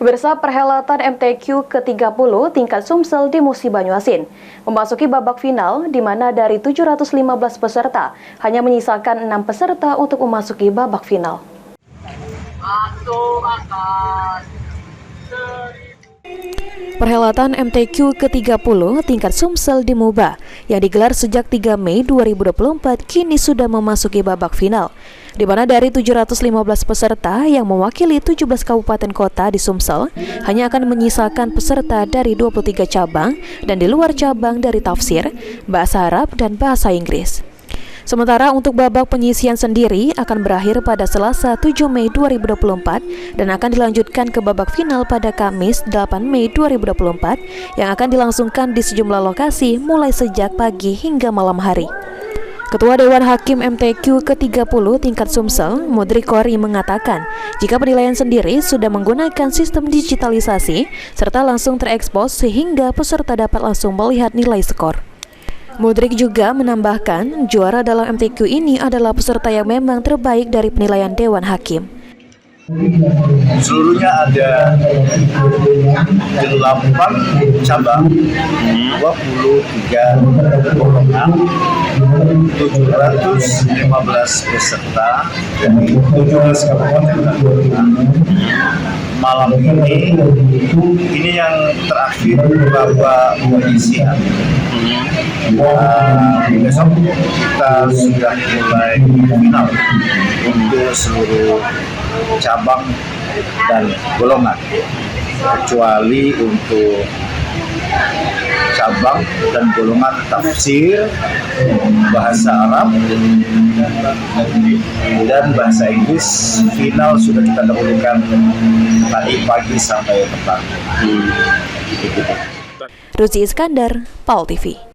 Pemirsa, perhelatan MTQ ke-30 tingkat Sumsel di Musi Banyuasin memasuki babak final, di mana dari 715 peserta hanya menyisakan 6 peserta untuk memasuki babak final. Perhelatan MTQ ke-30 tingkat Sumsel di Muba yang digelar sejak 3 Mei 2024 kini sudah memasuki babak final, di mana dari 715 peserta yang mewakili 17 kabupaten kota di Sumsel hanya akan menyisakan peserta dari 23 cabang dan di luar cabang dari tafsir, bahasa Arab, dan bahasa Inggris. Sementara untuk babak penyisian sendiri akan berakhir pada Selasa 7 Mei 2024 dan akan dilanjutkan ke babak final pada Kamis 8 Mei 2024 yang akan dilangsungkan di sejumlah lokasi mulai sejak pagi hingga malam hari. Ketua Dewan Hakim MTQ ke-30 tingkat Sumsel, Mudrik Kori, mengatakan jika penilaian sendiri sudah menggunakan sistem digitalisasi serta langsung terekspos sehingga peserta dapat langsung melihat nilai skor. Mudrik juga menambahkan juara dalam MTQ ini adalah peserta yang memang terbaik dari penilaian Dewan Hakim. Seluruhnya ada 8 cabang, 23 golongan, 715 peserta dari 17 kabupaten dan kota. Malam ini yang terakhir babak penyisian. Besok kita sudah mulai final untuk seluruh cabang dan golongan, kecuali untuk cabang dan golongan tafsir, bahasa Arab, dan bahasa Inggris. Final sudah kita dahulukan tadi pagi sampai petang. Ruzi Iskandar, PAL TV.